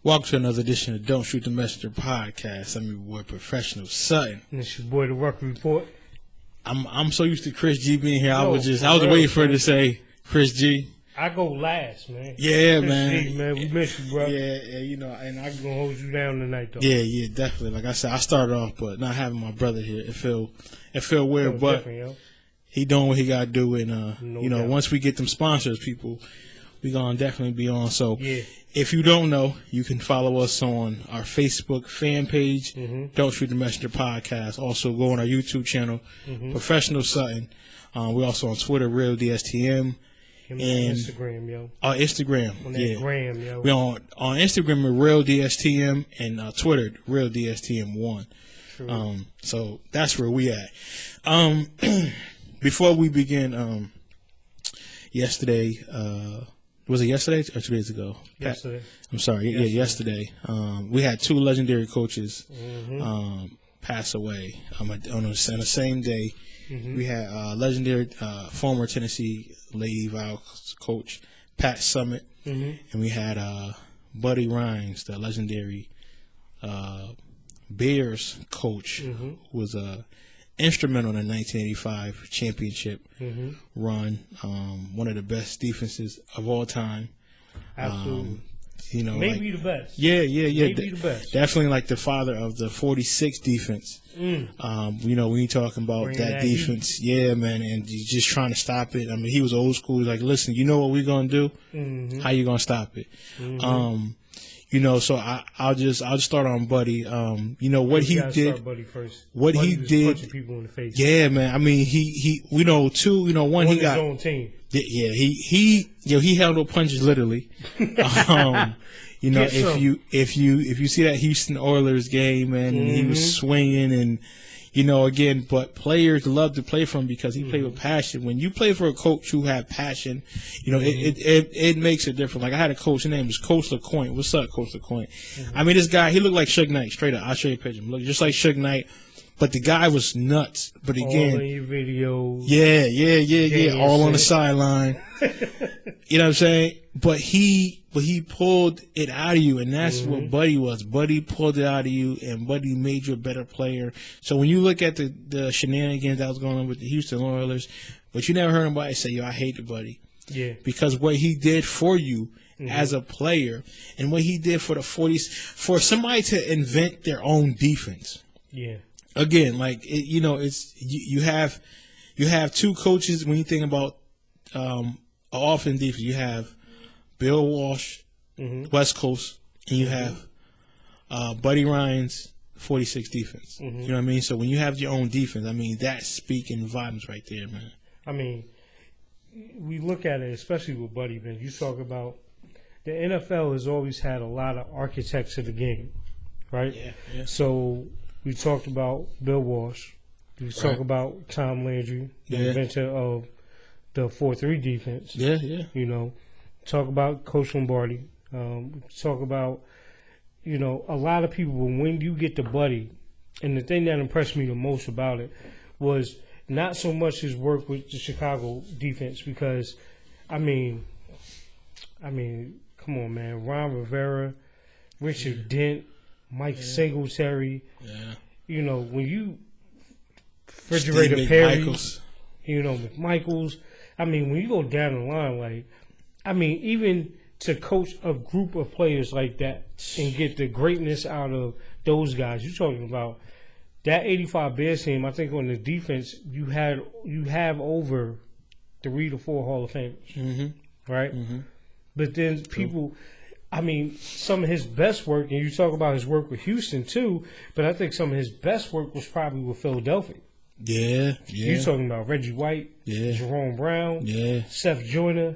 Welcome to another edition of Don't Shoot the Messenger podcast. I'm your boy, Professional Sutton. And it's your boy, The Record Report. I'm so used to Chris G being here. I was real, waiting for her to say Chris G. I go last, man. Yeah, Chris man. G, man. We miss you, bro. Yeah, you know, and I'm gonna hold you down tonight, though. Yeah, definitely. Like I said, I started off, but not having my brother here, it felt weird. But he doing what he got to do, and once we get them sponsors, people, we gonna definitely be on. So if you don't know, you can follow us on our Facebook fan page, Don't Shoot the Messenger podcast. Also go on our YouTube channel, Professional Sutton. We're also on Twitter, Ryan-DSTM. And Instagram, yo. Instagram, on that gram, yo. We're on Instagram with Ryan-DSTM and Twitter, Ryan-DSTM1. True. So that's where we at. Before we begin, yesterday, was it yesterday or 2 days ago? Yesterday. I'm sorry. Yesterday. We had two legendary coaches pass away on the same day. We had legendary former Tennessee Lady Vols coach Pat Summitt, and we had Buddy Rhymes, the legendary Bears coach, who was instrumental in the 1985 championship run. One of the best defenses of all time. Absolutely. Maybe the best. Yeah. Maybe the best. Definitely like the father of the 46 defense. When you talking about that defense, man, and he's just trying to stop it. I mean, he was old school. He's like, listen, you know what we're gonna do? How you gonna stop it? So I'll just start on Buddy. What he did. Start Buddy first. What Buddy he was did. Punching people in the face. Yeah, man. I mean, he one he got his own team. Yeah, he handled punches literally. If you see that Houston Oilers game, man, and he was swinging and but players love to play for him because he played with passion. When you play for a coach who had passion, it makes it different. Like I had a coach, his name was Coach LeCointe. What's up, Coach LeCointe? I mean, this guy, he looked like Suge Knight, straight up. I'll show you a picture. He looked just like Suge Knight. But the guy was nuts. But again, all in your videos. Yeah. All on the sideline. You know what I'm saying? But he pulled it out of you, and that's what Buddy was. Buddy pulled it out of you, and Buddy made you a better player. So when you look at the shenanigans that was going on with the Houston Oilers, but you never heard anybody say, "Yo, I hate the Buddy." Yeah. Because what he did for you as a player, and what he did for the 40s, for somebody to invent their own defense. Yeah. Again, like it's you have two coaches when you think about offense defense. You have Bill Walsh, West Coast, and you have Buddy Ryan's 46 defense. You know what I mean? So when you have your own defense, I mean that's speaking volumes right there, man. I mean, we look at it, especially with Buddy, man. You talk about the NFL has always had a lot of architects of the game, right? Yeah. So we talked about Bill Walsh. We talk about Tom Landry, the inventor of the 4-3 defense. Yeah. Talk about Coach Lombardi. Talk about, a lot of people, when you get to Buddy, and the thing that impressed me the most about it was not so much his work with the Chicago defense because, I mean, come on, man. Ron Rivera, Richard Dent, Mike Singletary. Yeah. When you refrigerator Perry, McMichaels. I mean, when you go down the line, even to coach a group of players like that and get the greatness out of those guys, you're talking about that 85 Bears team. I think on the defense, you have over 3 to 4 Hall of Famers, right? But then people. I mean, some of his best work, and you talk about his work with Houston too, but I think some of his best work was probably with Philadelphia. Yeah. You're talking about Reggie White, Jerome Brown, Seth Joyner,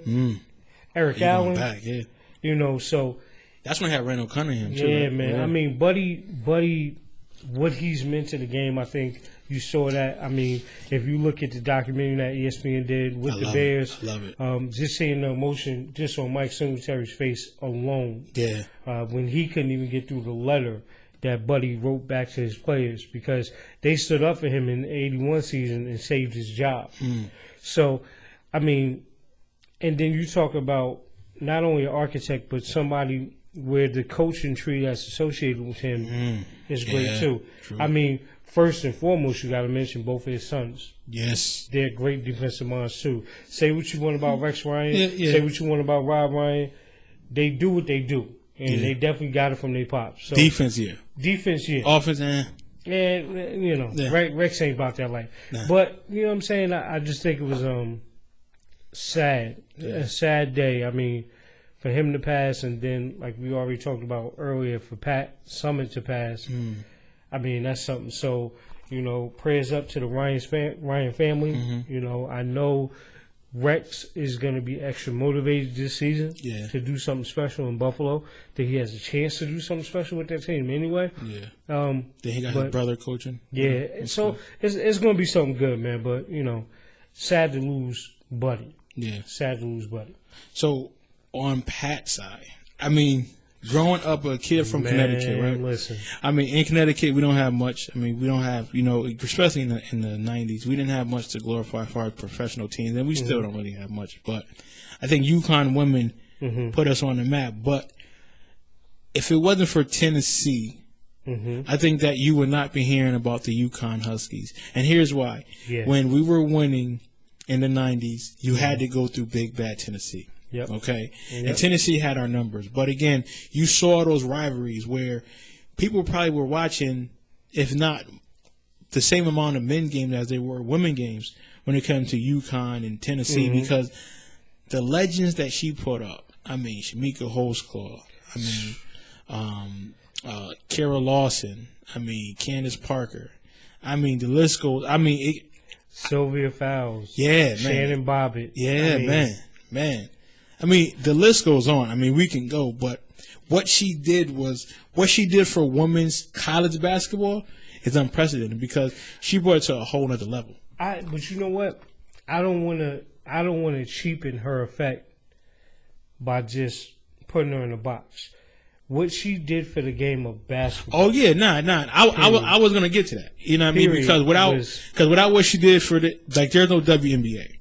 Eric Allen. Back, so that's when I had Randall Cunningham too. Yeah, man. Yeah. I mean, Buddy, what he's meant to the game, I think you saw that. I mean, if you look at the documentary that ESPN did with the Bears, I love it. Just seeing the emotion just on Mike Singletary's face alone. Yeah. When he couldn't even get through the letter that Buddy wrote back to his players because they stood up for him in the 81 season and saved his job. So, I mean, and then you talk about not only an architect, but somebody where the coaching tree that's associated with him is great too. True. I mean, first and foremost, you got to mention both of his sons. Yes. They're great defensive minds too. Say what you want about Rex Ryan. Say what you want about Rob Ryan. They do what they do. And they definitely got it from their pops. So, defense, yeah. Offense, And, you know, Rex ain't about that life. Nah. But, you know what I'm saying? I just think it was sad. Yeah. A sad day. I mean, for him to pass, and then, like we already talked about earlier, for Pat Summitt to pass, I mean, that's something. So, you know, prayers up to the Ryan family. Mm-hmm. You know, I know Rex is going to be extra motivated this season to do something special in Buffalo. That he has a chance to do something special with that team anyway. Yeah. Then he got his brother coaching. Yeah. So it's going to be something good, man. But, you know, sad to lose Buddy. Yeah. Sad to lose Buddy. So on Pat's side, I mean, growing up a kid from Connecticut, right? Listen. I mean, in Connecticut, we don't have much. I mean, we don't have, you know, especially in the 90s, we didn't have much to glorify for our professional teams, and we still don't really have much. But I think UConn women put us on the map. But if it wasn't for Tennessee, I think that you would not be hearing about the UConn Huskies. And here's why. Yeah. When we were winning in the 90s, you had to go through big, bad Tennessee. Yep. Okay. Yep. And Tennessee had our numbers. But again, you saw those rivalries where people probably were watching, if not the same amount of men games as they were women games when it comes to UConn and Tennessee, because the legends that she put up, I mean, Shamika Holzclaw, I mean, Kara Lawson, I mean, Candace Parker, I mean, the list goes, I mean, Sylvia Fowles. Yeah, man. Shannon Bobbitt. Yeah, I mean, man. I mean, the list goes on. I mean, we can go, but what she did for women's college basketball is unprecedented because she brought it to a whole other level. But you know what? I don't want to cheapen her effect by just putting her in a box. What she did for the game of basketball. Oh yeah, nah. I was gonna get to that. You know what I mean? Because without what she did for there's no WNBA.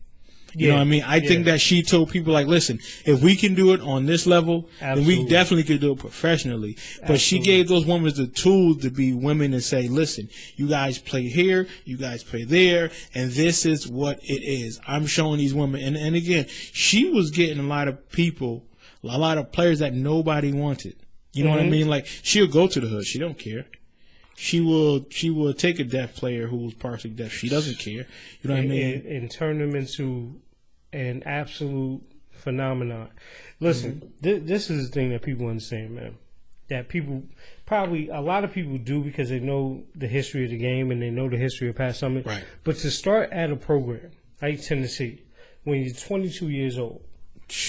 You know what I mean? I think that she told people, like, listen, if we can do it on this level, then we definitely could do it professionally. But she gave those women the tools to be women and say, listen, you guys play here, you guys play there, and this is what it is. I'm showing these women. And again, she was getting a lot of people, a lot of players that nobody wanted. You know what I mean? Like, she'll go to the hood. She don't care. She will take a deaf player who was partially deaf. She doesn't care. You know what I mean? And turn them into an absolute phenomenon. Listen, this is the thing that people understand, man. That people probably, a lot of people do because they know the history of the game and they know the history of Pat Summitt. Right. But to start at a program like Tennessee, when you're 22 years old,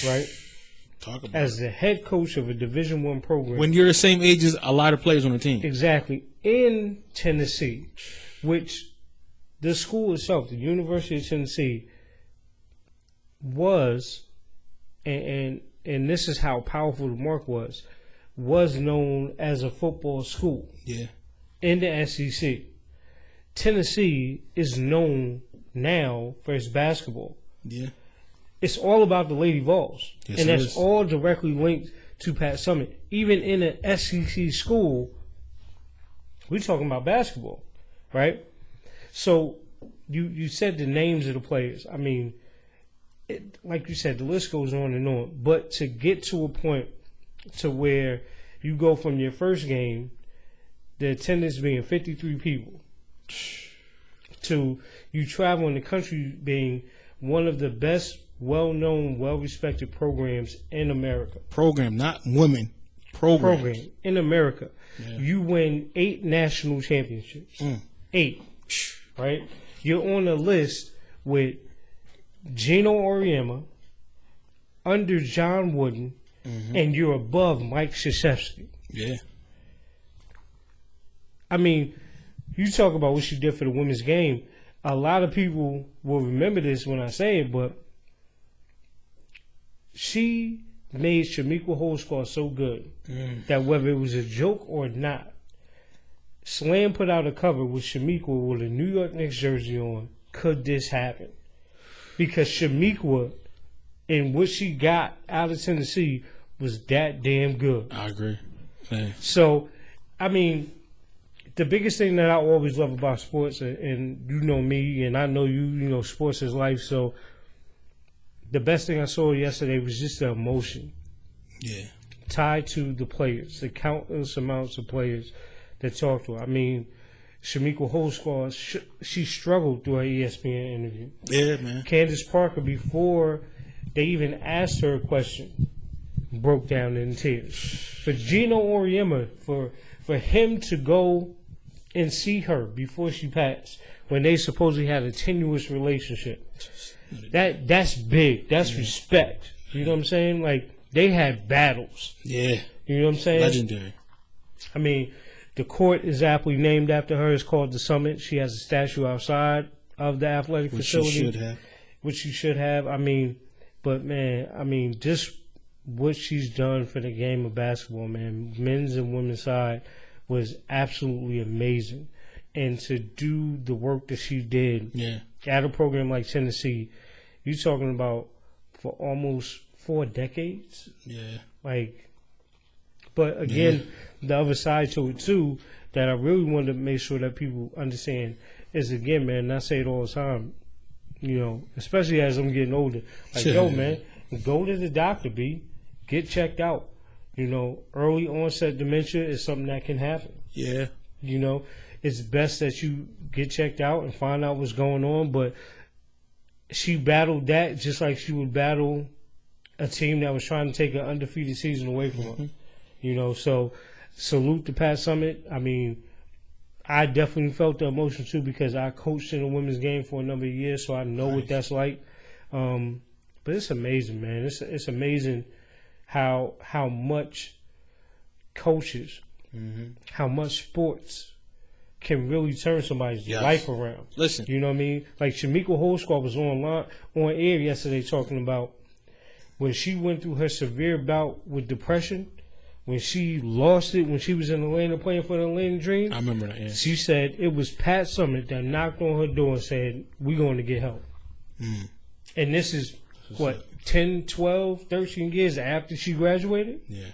right? Talk about as the head coach of a Division I program. When you're the same age as a lot of players on the team. Exactly. In Tennessee, which the school itself, the University of Tennessee, was, and this is how powerful the mark was known as a football school. Yeah. In the SEC. Tennessee is known now for its basketball. Yeah. It's all about the Lady Vols. Yes, and that's all directly linked to Pat Summitt. Even in an SEC school, we're talking about basketball, right? So you said the names of the players. I mean, like you said, the list goes on and on. But to get to a point to where you go from your first game, the attendance being 53 people, to you travel in the country being one of the best, well-known, well-respected programs in America. Program, not women. Program in America. Yeah. You win 8 national championships. 8. Right? You're on a list with Gino Auriemma, under John Wooden, and you're above Mike Krzyzewski. Yeah. I mean, you talk about what she did for the women's game. A lot of people will remember this when I say it, but she made Shamika Holzclaw so good that whether it was a joke or not, Slam put out a cover with Shamika with a New York Knicks jersey on. Could this happen? Because Shamika, and what she got out of Tennessee, was that damn good. I agree. Man. So, I mean, the biggest thing that I always love about sports, and you know me, and I know you, you know, sports is life. So, the best thing I saw yesterday was just the emotion. Yeah. Tied to the players, the countless amounts of players that talked to her. I mean, Shamika Holsclaw, she struggled through her ESPN interview. Yeah, man. Candace Parker, before they even asked her a question, broke down in tears. For Gino Auriemma, for him to go and see her before she passed, when they supposedly had a tenuous relationship, that's big. That's respect. You know what I'm saying? Like, they had battles. Yeah. You know what I'm saying? Legendary. I mean, the court is aptly named after her. It's called the Summitt. She has a statue outside of the athletic facility. Which she should have. I mean, but, man, I mean, just what she's done for the game of basketball, man, men's and women's side, was absolutely amazing. And to do the work that she did at a program like Tennessee, you're talking about for almost 4 decades. Yeah. Like, but again, the other side to it too, that I really wanted to make sure that people understand is, again, man, and I say it all the time, you know, especially as I'm getting older, like, yo, man, go to the doctor, B, get checked out. You know, early onset dementia is something that can happen. Yeah. You know, it's best that you get checked out and find out what's going on, but she battled that just like she would battle a team that was trying to take an undefeated season away from her. You know, so salute to Pat Summitt. I mean, I definitely felt the emotion too because I coached in the women's game for a number of years, so I know what that's like. But it's amazing, man. It's amazing how much coaches, how much sports can really turn somebody's life around. Listen, you know what I mean? Like Shamika Holsclaw was on air yesterday talking about when she went through her severe bout with depression, when she lost it, when she was in Atlanta playing for the Atlanta Dream. I remember that, yeah. She said it was Pat Summitt that knocked on her door and said, we're going to get help. And this is, 10, 12, 13 years after she graduated? Yeah.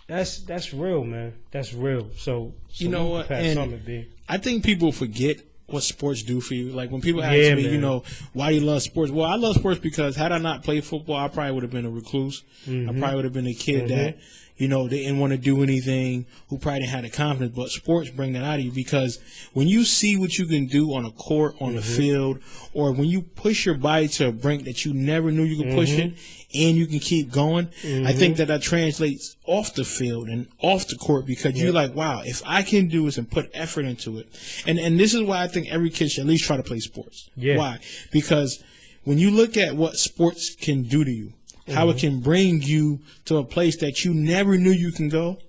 That's real, man. That's real. So, you know what? Pat Summitt, B. I think people forget what sports do for you. Like when people ask me, man, you know, why do you love sports? Well, I love sports because had I not played football, I probably would have been a recluse. I probably would have been a kid that, you know, they didn't want to do anything, who probably didn't have the confidence. But sports bring that out of you because when you see what you can do on a court, on the field, or when you push your body to a brink that you never knew you could push it, and you can keep going, I think that translates off the field and off the court because you're like, wow, if I can do this and put effort into it. And this is why I think every kid should at least try to play sports. Yeah. Why? Because when you look at what sports can do to you, how it can bring you to a place that you never knew you can go,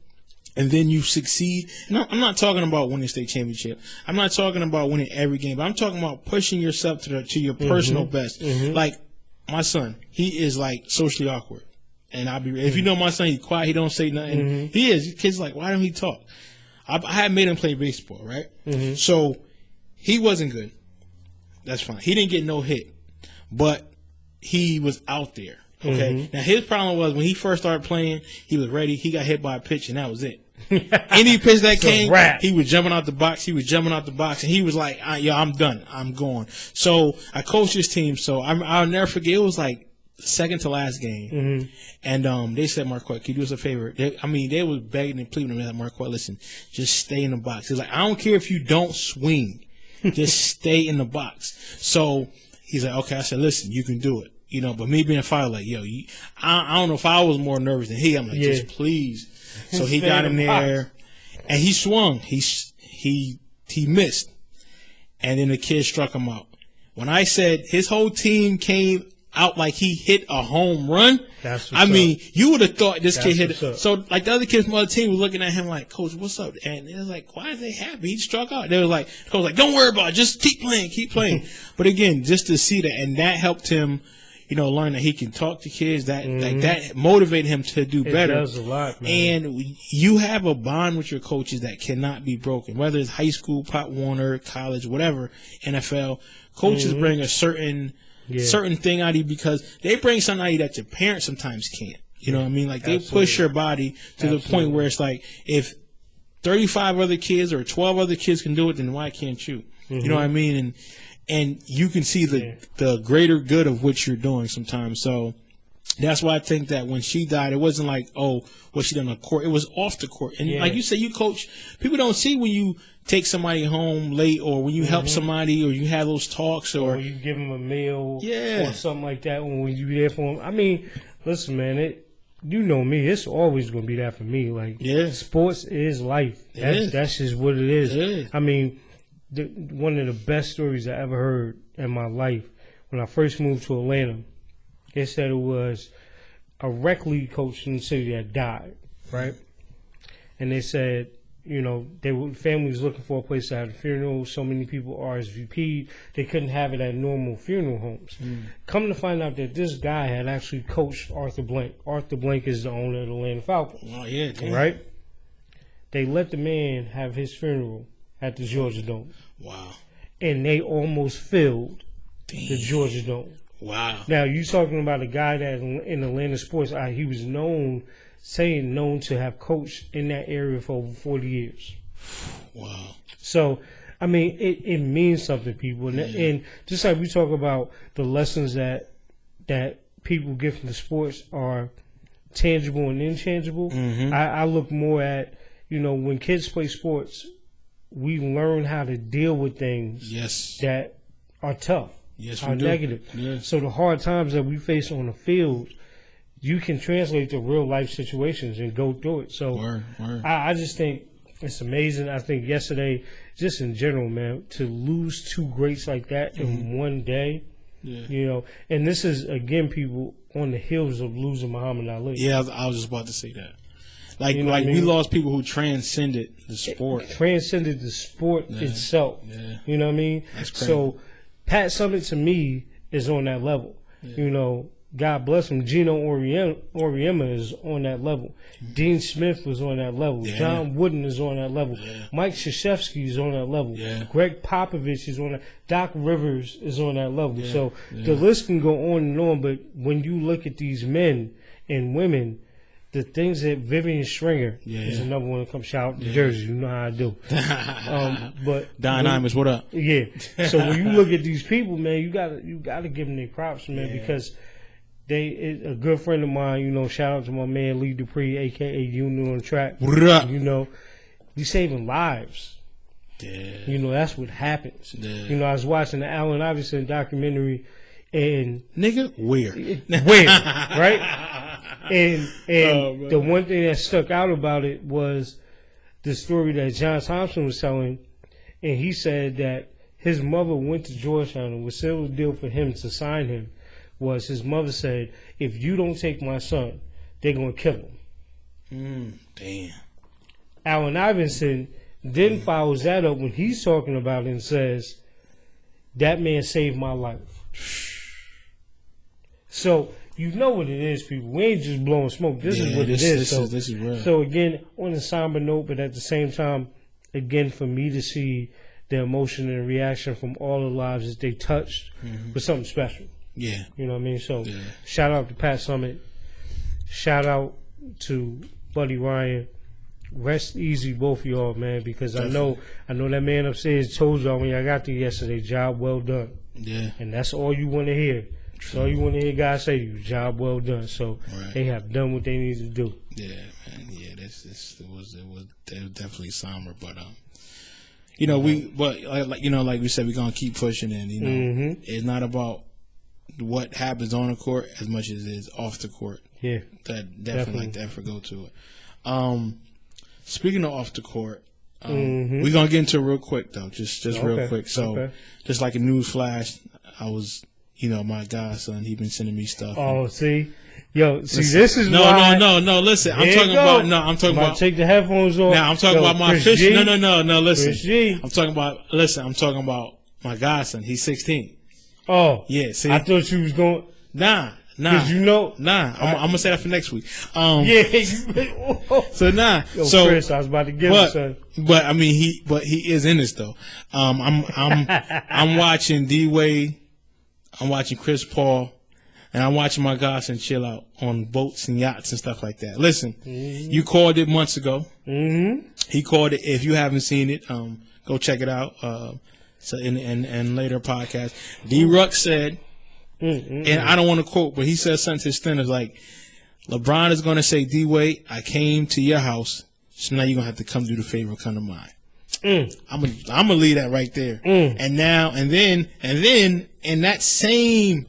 and then you succeed. No, I'm not talking about winning state championship. I'm not talking about winning every game, but I'm talking about pushing yourself to your personal best. Like my son, he is like socially awkward, and if you know my son, he's quiet, he don't say nothing. He is. Kids like, why don't he talk? I had made him play baseball, right? So he wasn't good. That's fine. He didn't get no hit, but he was out there. Okay. Now his problem was when he first started playing, he was ready. He got hit by a pitch, and that was it. Any pitch that came, he was jumping out the box. And he was like, "Yo, I'm done. I'm going." So I coached his team. So I'll never forget. It was like second to last game, and they said, "Marquette, can you do us a favor?" They was begging and pleading with Marquette. Listen, just stay in the box. He's like, "I don't care if you don't swing, just stay in the box." So he's like, "Okay." I said, "Listen, you can do it." You know, but me being a father, like, yo, I don't know if I was more nervous than he. I'm like, just please. So he got in there, and he swung. He missed, and then the kid struck him out. When I said his whole team came out like he hit a home run, you would have thought this kid hit it. So, like, the other kids from the other team were looking at him like, "Coach, what's up?" And it was like, why are they happy? He struck out. They were like, Coach, like, don't worry about it. Just keep playing. But again, just to see that, and that helped him, you know, learn that he can talk to kids. That motivated him to do better. It does a lot, man. And you have a bond with your coaches that cannot be broken. Whether it's high school, Pop Warner, college, whatever, NFL, coaches bring a certain thing out of you because they bring something out of you that your parents sometimes can't. You know what I mean? Like they push your body to the point where it's like if 35 other kids or 12 other kids can do it, then why can't you? You know what I mean? And you can see the greater good of what you're doing sometimes. So that's why I think that when she died, it wasn't like, oh, what she done on the court. It was off the court. And like you say, you coach. People don't see when you take somebody home late or when you help somebody or you have those talks or you give them a meal or something like that when you there for them. I mean, listen, man, you know me. It's always going to be that for me. Like, sports is life. That's just what it is. I mean, one of the best stories I ever heard in my life when I first moved to Atlanta, they said it was a rec league coach in the city that died, right? And they said, you know, family was looking for a place to have a funeral. So many people RSVP'd. They couldn't have it at normal funeral homes. Come to find out that this guy had actually coached Arthur Blank. Arthur Blank is the owner of the Atlanta Falcons. Oh, yeah. Damn. Right? They let the man have his funeral at the Georgia Dome. Wow. And they almost filled the Georgia Dome. Wow. Now, you talking about a guy that in Atlanta sports, he was known to have coached in that area for over 40 years. Wow. So, I mean, it means something, people. And just like we talk about the lessons that people get from the sports are tangible and intangible, I look more at, you know, when kids play sports, we learn how to deal with things that are tough. Yes, are negative. Yes. So the hard times that we face on the field, you can translate to real life situations and go through it. So I just think it's amazing. I think yesterday, just in general, man, to lose two greats like that in one day, you know, and this is, again, people on the heels of losing Muhammad Ali. Yeah, I was just about to say that. Like, you know, we lost people who transcended the sport. Transcended the sport itself. Yeah. You know what I mean? That's crazy. So Pat Summitt, to me, is on that level. You know, God bless him. Gino Auriemma is on that level. Dean Smith was on that level. John Wooden is on that level. Mike Krzyzewski is on that level. Greg Popovich is on that. Doc Rivers is on that level. So the list can go on and on, but when you look at these men and women, the things that Vivian Stringer is another one that comes shout out to Jersey. You know how I do. But Don Imus, what up? Yeah. So when you look at these people, man, you gotta give them their props, man, because a good friend of mine, you know, shout out to my man Lee Dupree, aka Union on Track. What up? You know, we saving lives. Yeah. You know, that's what happens. Yeah. You know, I was watching the Allen Iverson documentary, and nigga, where, right? And the one thing that stuck out about it was the story that John Thompson was telling, and he said that his mother went to Georgetown and was sealed a deal for him to sign him. Was his mother said, if you don't take my son, they're gonna kill him. Damn. Allen Iverson then follows that up when he's talking about it and says, that man saved my life. So you know what it is, people. We ain't just blowing smoke. This is what it is. This is real. So again, on a somber note, but at the same time, again, for me to see the emotion and reaction from all the lives that they touched was something special. Yeah. You know what I mean? So shout out to Pat Summitt. Shout out to Buddy Ryan. Rest easy, both of y'all, man, because definitely. I know that man upstairs told y'all when y'all got there yesterday, job well done. Yeah. And that's all you want to hear. True. So you want to hear guys say to you, job well done. So they have done what they need to do. Yeah, man. Yeah, it was definitely somber, but you know, like we said, we're gonna keep pushing, and you know, it's not about what happens on the court as much as it is off the court. Yeah, that definitely like to ever go to it. Speaking of off the court, we're gonna get into it real quick though, just real quick. So, just like a news flash, I was. You know, my godson, he been sending me stuff. Oh, see? This is why. No, listen. I'm talking about. Take the headphones off. Now, I'm talking about my fish. No, listen. I'm talking about my godson. He's 16. Oh. Yeah, see? I thought you was going. Nah. Because you know. Nah, I'm going to say that for next week. So, Yo, Chris, I was about to give him son. But, I mean, he is in this, though. I'm watching D-Wade. I'm watching Chris Paul, and I'm watching my godson chill out on boats and yachts and stuff like that. Listen, you called it months ago. He called it. If you haven't seen it, go check it out. So in later podcast, D-Ruck said, and I don't want to quote, but he said something to his standards like, LeBron is going to say, D-Wade, I came to your house, so now you're going to have to come do the favor and come to mine. I'm gonna leave that right there. And now and then in that same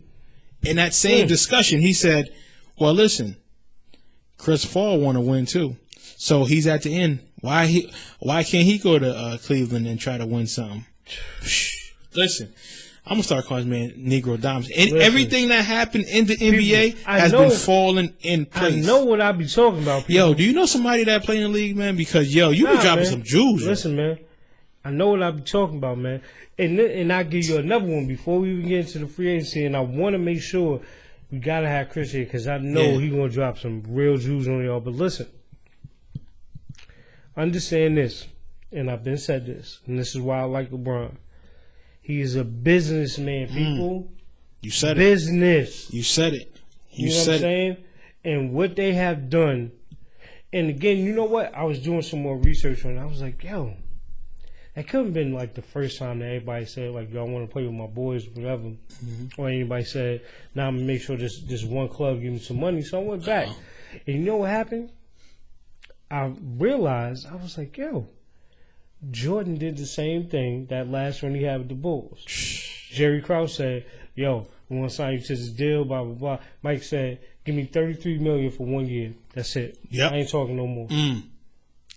discussion, he said, "Well, listen, Chris Paul want to win too, so he's at the end. Why can't he go to Cleveland and try to win something?" Listen, I'm gonna start calling this man Negro Dimes. And everything that happened in the NBA has been falling in place. I know what I be talking about. People. Yo, do you know somebody that play in the league, man? Because you be dropping some jewels. Listen, man, I know what I be talking about, man. And I'll give you another one before we even get into the free agency. And I want to make sure we gotta have Chris here because I know he gonna drop some real jewels on y'all. But listen, understand this, and I've been said this, and this is why I like LeBron. He is a businessman, people. You said Business. it. You said it. You know what I'm saying? And what they have done. And again, you know what? I was doing some more research on it. I was like, yo, that couldn't have been like the first time that anybody said, like, yo, I want to play with my boys, whatever. Or anybody said, nah, I'm going to make sure this one club give me some money. So I went back. And you know what happened? I realized, I was like, yo, Jordan did the same thing that last run he had with the Bulls. Jerry Krause said, yo, we want to sign you to this deal, blah, blah, blah. Mike said, give me $33 million for 1 year. That's it. Yep. I ain't talking no more.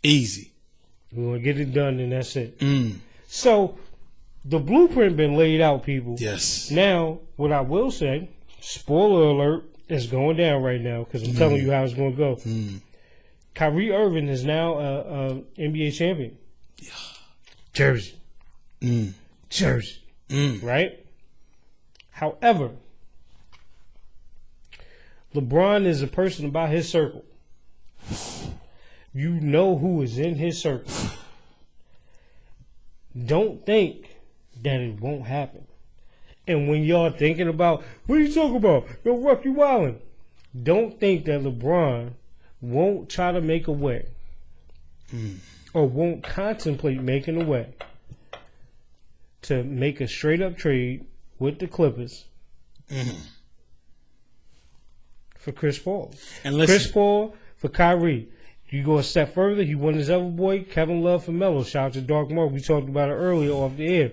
Easy. We want to get it done, and that's it. So, the blueprint been laid out, people. Yes. Now, what I will say, spoiler alert, it's going down right now because I'm telling you how it's going to go. Kyrie Irving is now a NBA champion. Jersey. Jersey. Right? However, LeBron is a person about his circle. You know who is in his circle. Don't think that it won't happen. And when y'all thinking about, what are you talking about? Yo, Ruck, you wildin'. Don't think that LeBron won't try to make a way. Or won't contemplate making a way to make a straight up trade with the Clippers for Chris Paul. And listen, Chris Paul for Kyrie. You go a step further, he won his other boy, Kevin Love for Melo. Shout out to Dark Mark. We talked about it earlier off the air.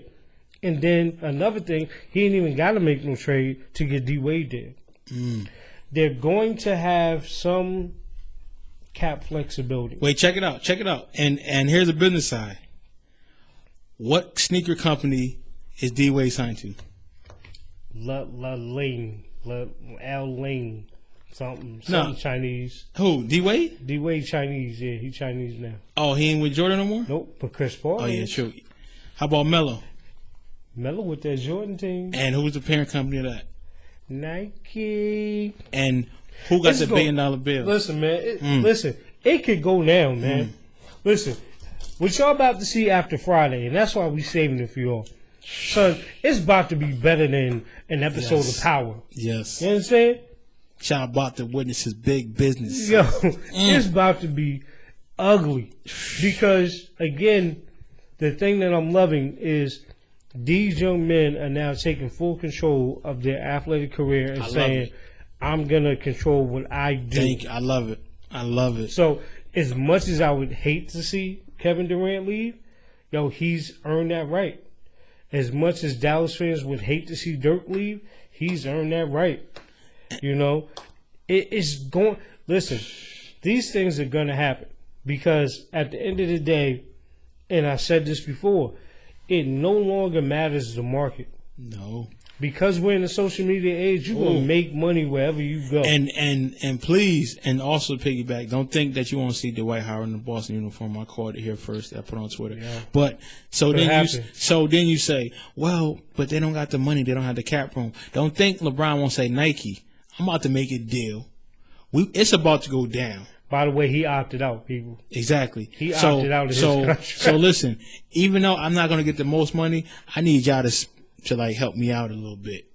And then another thing, he ain't even got to make no trade to get D-Wade there. They're going to have some cap flexibility. Wait, check it out. Check it out. And here's the business side. What sneaker company is D-Wade signed to? Al Lane. Something Chinese. Who? D-Wade? D-Wade Chinese, yeah. He Chinese now. Oh, he ain't with Jordan no more? Nope, but Chris Paul. Oh, yeah, true. How about Melo? Melo with that Jordan team. And who's the parent company of that? Nike. And who got the $1 billion bill? Listen, man. Listen, it could go down, man. Listen, what y'all about to see after Friday, and that's why we saving it for y'all. Son, it's about to be better than an episode of Power. Yes. You know what I'm saying? Y'all about to witness his big business. Yo, it's about to be ugly. Because, again, the thing that I'm loving is these young men are now taking full control of their athletic career and saying, I'm going to control what I do. I love it. I love it. So, as much as I would hate to see Kevin Durant leave, yo, he's earned that right. As much as Dallas fans would hate to see Dirk leave, he's earned that right. You know, it's going. Listen, these things are going to happen because at the end of the day, and I said this before, it no longer matters the market. No, because we're in the social media age, you're going to make money wherever you go. And please, and also piggyback. Don't think that you won't see Dwight Howard in the Boston uniform. I called it here first. I put on Twitter. Yeah. But then you say, well, but they don't got the money. They don't have the cap room. Don't think LeBron won't say Nike, I'm about to make a deal. It's about to go down. By the way, he opted out, people. Exactly. He opted out of his contract. So listen, even though I'm not going to get the most money, I need y'all to like help me out a little bit.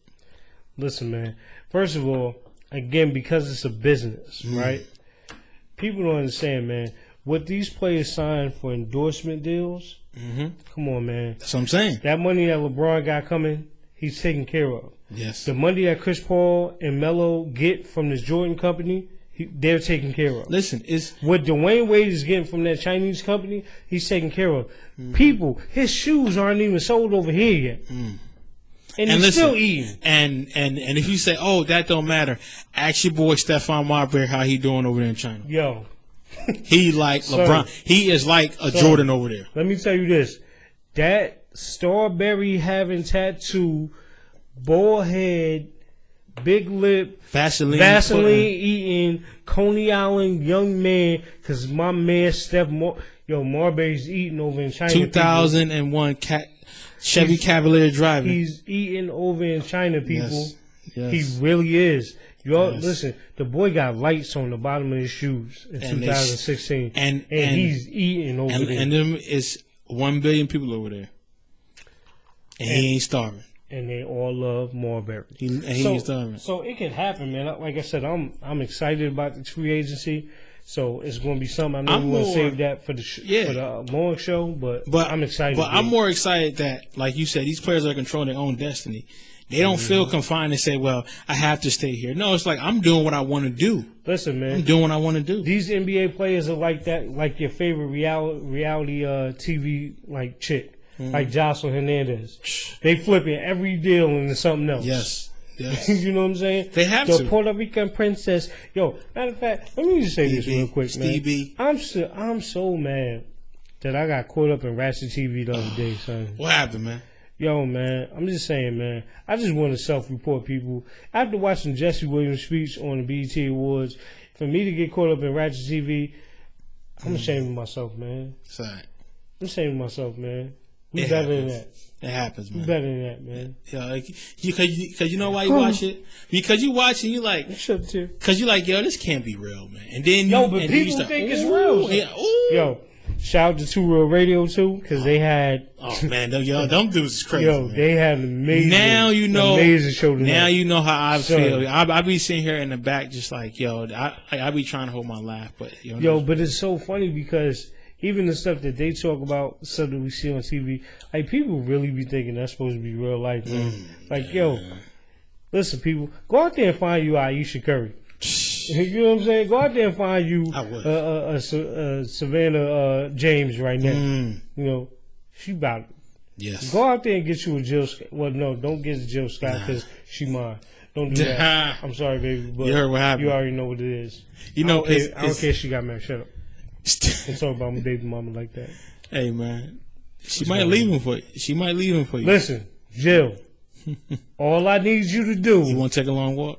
Listen, man. First of all, again, because it's a business, right? People don't understand, man. What these players sign for endorsement deals, come on, man. That's what I'm saying. That money that LeBron got coming, he's taken care of. Yes. The money that Chris Paul and Melo get from this Jordan company, they're taken care of. Listen, it's what Dwayne Wade is getting from that Chinese company, he's taken care of. People, his shoes aren't even sold over here yet. And he's listen, still eating. And if you say, oh, that don't matter, ask your boy Stephon Marbury how he doing over there in China. Yo. He like LeBron. He is like a Jordan over there. Let me tell you this. That strawberry having tattoo, bald head, big lip, Vaseline eating, Coney Island young man, because my man Marbury's eating over in China. 2001 Chevy Cavalier driving. He's eating over in China, people. Yes. He really is. Y'all, listen, the boy got lights on the bottom of his shoes in 2016. And he's eating over there. And them is 1 billion people over there. And he ain't starving. And they all love Marbury. He ain't starving. So it can happen, man. Like I said, I'm excited about the free agency. So it's going to be something. I know we're going to save that for the long show, but I'm excited. But I'm more excited that, like you said, these players are controlling their own destiny. They don't feel confined and say, well, I have to stay here. No, it's like, I'm doing what I want to do. Listen, man. I'm doing what I want to do. These NBA players are like that, like your favorite reality TV like chick, like Jocelyn Hernandez. They flipping every deal into something else. Yes. You know what I'm saying? They have to. The Puerto Rican princess. Yo, matter of fact, let me just say this real quick, Stevie. man. I'm so mad that I got caught up in Ratchet TV the other day, son. What happened, man? Yo, man, I'm just saying, man. I just want to self-report people. After watching Jesse Williams' speech on the BET Awards, for me to get caught up in Ratchet TV, I'm ashamed of myself, man. Sorry. I'm ashamed of myself, man. We better than that. It happens, man. We better than that, man. Yeah, like, because you know why you watch it? Because you watch it, you like, because you like, yo, this can't be real, man. And then but people think it's real. Yeah, yo, shout out to Two Real Radio too, because they had. Oh man, them dudes is crazy. Yo, man. they had an amazing. Now you know. Amazing show tonight. Now you know how I feel. I be sitting here in the back, just like, yo, I be trying to hold my laugh, but but it's so funny because even the stuff that they talk about, stuff that we see on TV, like people really be thinking that's supposed to be real life, man. Yo, listen, people, go out there and find you Aisha Curry. You know what I'm saying? Go out there and find you Savannah James right now. You know, she about it. Yes. Go out there and get you a Jill Scott. Well, no, don't get Jill Scott because she mine. Don't do that. I'm sorry, baby. But you heard what happened. You already know what it is. You know, I don't care if she got married. Shut up. Don't talk about my baby mama like that. Hey, man. She might leave him for you. Listen, Jill, all I need you to do. You want to take a long walk?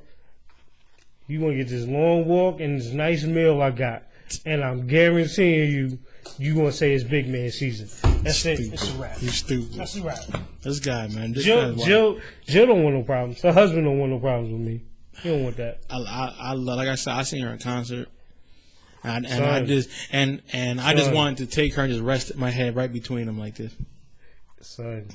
You want to get this long walk and this nice meal I got. And I'm guaranteeing you going to say it's big man season. That's it. It's a wrap. You stupid. That's a wrap. This guy, man. Jill don't want no problems. Her husband don't want no problems with me. He don't want that. I like I said, I seen her in concert. And I just wanted to take her and just rest my head right between them like this. Son.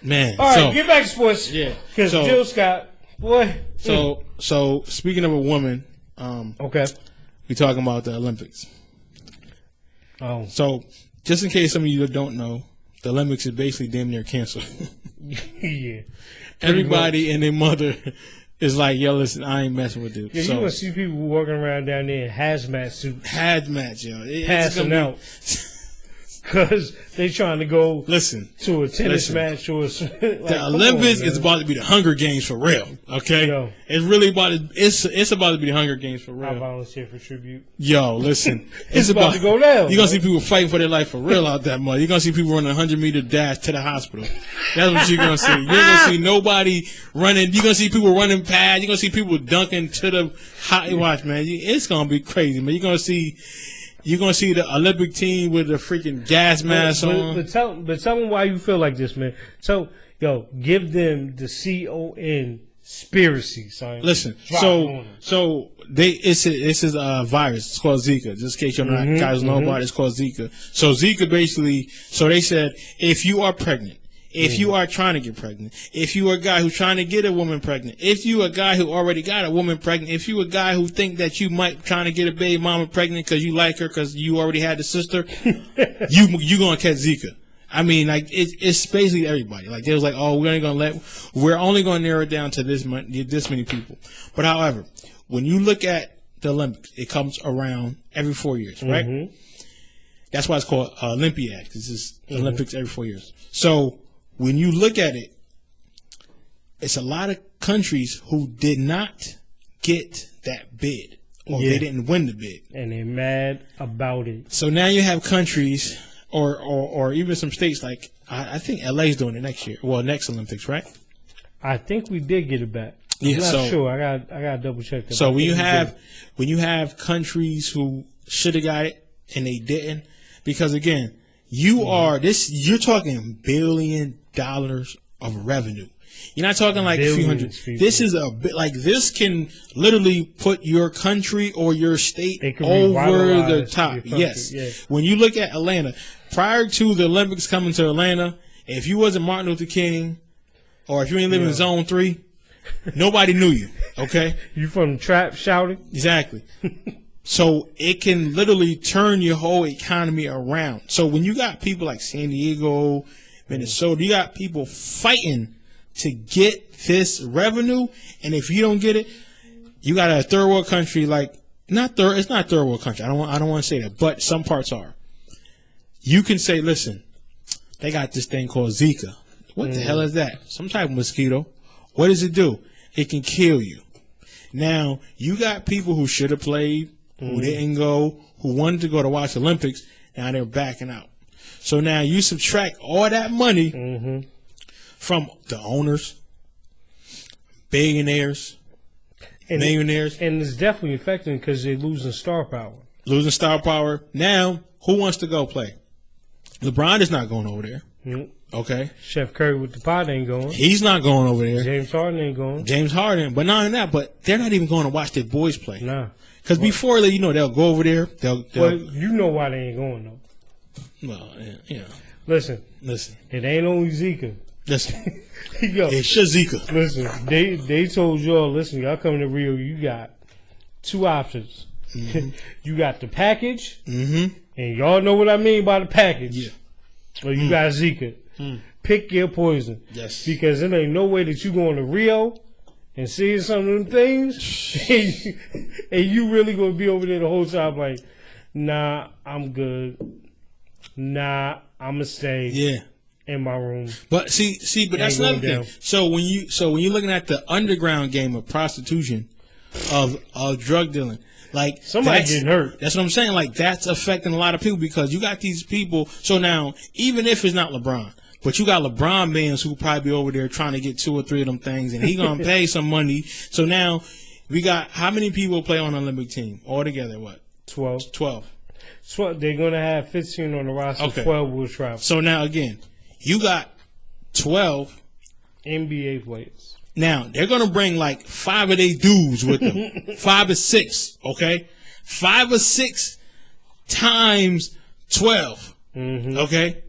Man. All right, get back to sports. Yeah. Because Jill Scott, boy. So speaking of a woman, okay, we talking about the Olympics. Oh. So just in case some of you don't know, the Olympics is basically damn near canceled. Yeah. Everybody and their mother is like, yo, listen, I ain't messing with this. Yeah, you gonna see people walking around down there in hazmat suits. Hazmat, yo. Passing out. Because they trying to go to a tennis match or the Olympics is about to be the Hunger Games for real. Okay, it's really about to, it's about to be the Hunger Games for real. I volunteer for tribute. Yo, listen, it's about to go down. You're gonna see people fighting for their life for real out that mud. You're gonna see people running a 100-meter dash to the hospital. That's what you're gonna see. You're gonna see nobody running. You're gonna see people running past. You're gonna see people dunking to the hot. Watch, man. It's gonna be crazy, man. You're gonna see the Olympic team with the freaking gas mask on. But tell them why you feel like this, man. So, give them the conspiracy, son. Listen, it's a virus. It's called Zika. Just in case you guys know about it, it's called Zika. So Zika basically, they said if you are pregnant If you are trying to get pregnant, if you are a guy who's trying to get a woman pregnant, if you are a guy who already got a woman pregnant, if you a guy who think that you might trying to get a baby mama pregnant because you like her because you already had the sister, you gonna catch Zika. I mean, like it's basically everybody. Like they was like, oh, we're only gonna narrow it down to this many people. But however, when you look at the Olympics, it comes around every 4 years, right? Mm-hmm. That's why it's called Olympiad, because it's Olympics every 4 years. So when you look at it, it's a lot of countries who did not get that bid, or they didn't win the bid, and they're mad about it. So now you have countries, or even some states like I think LA's doing it next year. Well, next Olympics, right? I think we did get it back. I'm not sure. I got double check that. So when you have countries who should have got it and they didn't, because again, you're talking $1 billion of revenue. You're not talking like a few hundred. This is a bit like this can literally put your country or your state over the top. Yes. Yeah. When you look at Atlanta, prior to the Olympics coming to Atlanta, if you wasn't Martin Luther King, or if you ain't living in Zone 3, nobody knew you. Okay. You from the trap shouting? Exactly. So it can literally turn your whole economy around. So when you got people like San Diego, Minnesota, you got people fighting to get this revenue, and if you don't get it, you got a third world country like it's not third world country. I don't want to say that, but some parts are. You can say, listen, they got this thing called Zika. What the hell is that? Some type of mosquito. What does it do? It can kill you. Now you got people who should have played, who didn't go, who wanted to go to watch Olympics. Now they're backing out. So now you subtract all that money from the owners, billionaires, millionaires. And it's definitely affecting because they're losing star power. Losing star power. Now, who wants to go play? LeBron is not going over there. Okay. Chef Curry with the pot ain't going. He's not going over there. James Harden ain't going. James Harden. But not only that, but they're not even going to watch their boys play. Nah. Because before, they'll go over there. Well, you know why they ain't going, though. Well, yeah. Listen. It ain't only Zika. Listen. Yo, it's just Zika. Listen, they told y'all, listen, y'all coming to Rio, you got two options. You got the package, and y'all know what I mean by the package. Yeah. Or you got Zika. Pick your poison. Yes. Because there ain't no way that you going to Rio and seeing some of them things, and you really going to be over there the whole time like, nah, I'm good. Nah, I'm going to stay in my room. But but that's another thing. So when you're looking at the underground game of prostitution, of drug dealing, like somebody getting hurt. That's what I'm saying. Like that's affecting a lot of people because you got these people. So now, even if it's not LeBron, but you got LeBron bands who probably be over there trying to get 2 or 3 of them things, and he gonna pay some money. So now we got how many people play on the Olympic team altogether? What? 12. 12. So they're gonna have 15 on the roster. Okay. 12 will travel. So now again, you got 12 NBA players. Now, they're going to bring like 5 of their dudes with them. 5 or 6, okay? 5 or 6 times 12, okay?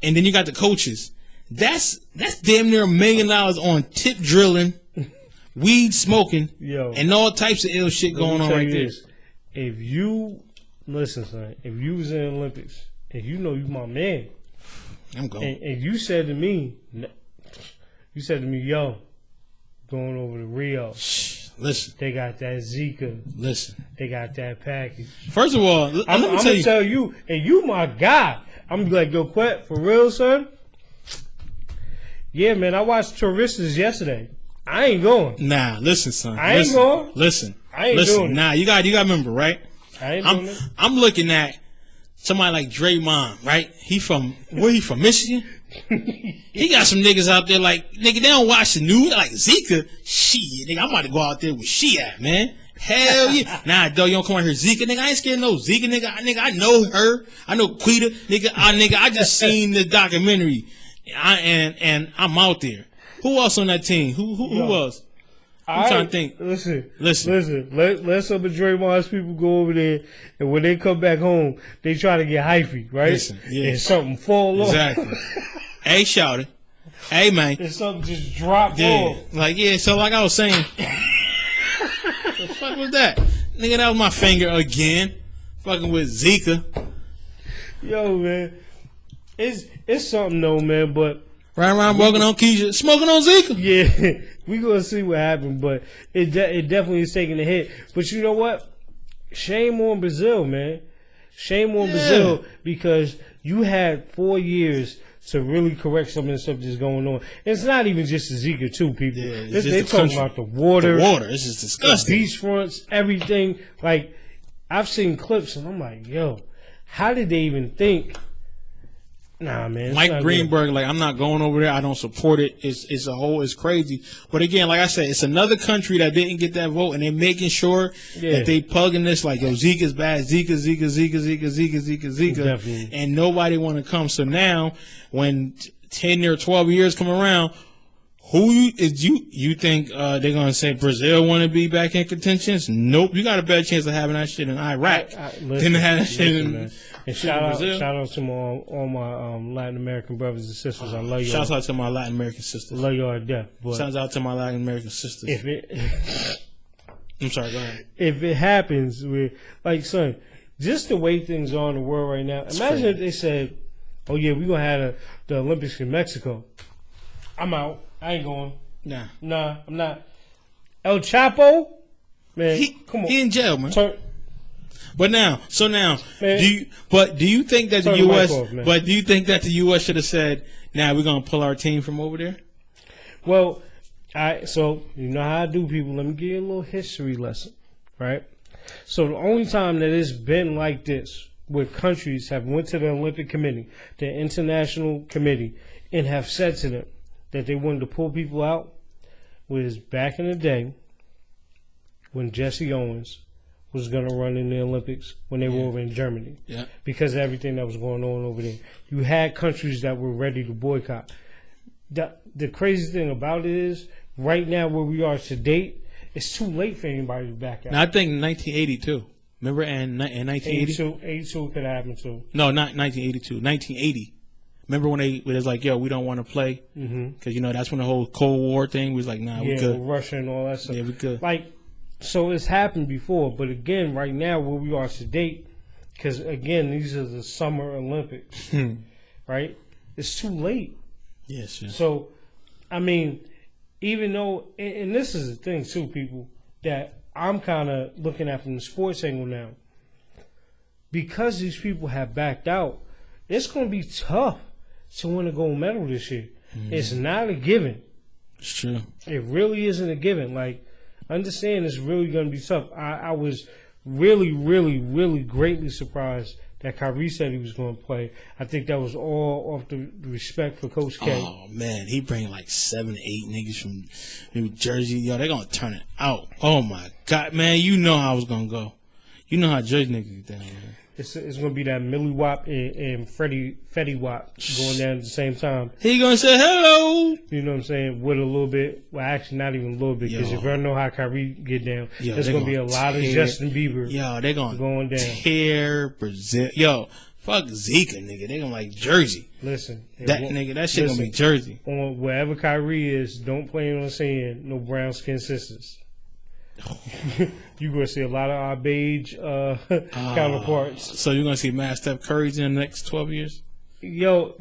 And then you got the coaches. That's damn near $1 million on tip drilling, weed smoking, and all types of ill shit going on right there. If you, listen, son, if you was in the Olympics, and you know you my man, I'm going. And you said to me, yo, going over to Rio. Listen. They got that Zika. Listen. They got that package. First of all, I'm going to tell you, and you my guy. I'm like, yo, Quet, for real, son? Yeah, man, I watched Touristas yesterday. I ain't going. Nah, listen, son. I ain't going. Listen. I ain't doing it. Nah, you got to remember, right? I ain't doing it. I'm looking at somebody like Draymond, right? Where he from, Michigan? He got some niggas out there like, nigga, they don't watch the news. Like, Zika, shit, nigga, I'm about to go out there with she at, man. Hell yeah. Nah, dog, you don't come out here, Zika, nigga, I ain't scared of no Zika, nigga. I know her. I know Quita, nigga, I just seen the documentary. And I'm out there. Who else on that team? Who else? I'm trying to think. Listen. Let some of Draymond's people go over there, and when they come back home, they try to get hyphy, right? Listen, yeah. And something fall off. Exactly. Hey, shout it. Hey, man. And something just dropped off. Like, so like I was saying, the fuck was that? Nigga, that was my finger again. Fucking with Zika. Yo, man. It's something though, man, but right around walking on Keisha, smoking on Zika. Yeah, we gonna see what happens, but it definitely is taking a hit. But you know what? Shame on Brazil, man. Shame on Brazil, because you had 4 years to really correct some of the stuff that's going on. It's not even just the Zika, too, people. They're talking about the water. The water. It's just disgusting. The beachfronts, everything. Like, I've seen clips, and I'm like, yo, how did they even think? Nah, man. Mike Greenberg, like, I'm not going over there. I don't support it. It's crazy. But again, like I said, it's another country that didn't get that vote, and they're making sure that they plugging this like, yo, Zika's bad. Zika. Definitely. And nobody want to come. So now, when 10 or 12 years come around, you think they're gonna say Brazil want to be back in contention? Nope. You got a better chance of having that shit in Iraq than to have that shit in. And shout out to all my Latin American brothers and sisters. I love y'all. Shout out to my Latin American sisters. Love y'all to death. Shout out to my Latin American sisters. I'm sorry. Go ahead. If it happens, like, son, just the way things are in the world right now. Imagine if they said, "Oh yeah, we're gonna have the Olympics in Mexico." I'm out. I ain't going. Nah, I'm not. El Chapo, man, come on. He in jail, man. But now, man, do you think that the U.S. But do you think that the U.S. should have said, "Now we're gonna pull our team from over there"? Well, so you know how I do, people. Let me give you a little history lesson, right? So the only time that it's been like this, where countries have went to the Olympic Committee, the International Committee, and have said to them that they wanted to pull people out, was back in the day when Jesse Owens was going to run in the Olympics when they were over in Germany. Yeah. Because of everything that was going on over there. You had countries that were ready to boycott. The crazy thing about it is, right now where we are to date, it's too late for anybody to back out. Now, I think 1982. Remember in 1980? 82 could happen too. No, not 1982. 1980. Remember when it was like, yo, we don't want to play? Because, you know, that's when the whole Cold War thing was like, nah, we good. Yeah, Russia and all that stuff. Yeah, we good. Like, so it's happened before. But again, right now where we are to date, because, again, these are the Summer Olympics, right? It's too late. Yes. So, I mean, even though, and this is the thing too, people, that I'm kind of looking at from the sports angle now. Because these people have backed out, it's going to be tough to win a gold medal this year. It's not a given. It's true. It really isn't a given. Like, understand it's really going to be tough. I was really, really, really greatly surprised that Kyrie said he was going to play. I think that was all off the respect for Coach K. Oh, man. He bring like 7, 8 niggas from New Jersey. Yo, they're going to turn it out. Oh, my God. Man, you know how I was going to go. You know how Jersey niggas get down, man. It's going to be that Millie Wap and Fetty Wap going down at the same time. He going to say hello. You know what I'm saying? With a little bit. Well, actually, not even a little bit. Because you're going to know how Kyrie get down. There's going to be a lot of Justin Bieber. Yo, they're going down. Tear Brazil. Yo, fuck Zika, nigga. They're going to like Jersey. Listen. That shit going to be Jersey. On wherever Kyrie is, don't plan on saying no brown skin sisters. You're going to see a lot of our beige counterparts. So you're going to see Matt Steph Curry's in the next 12 years? Yo,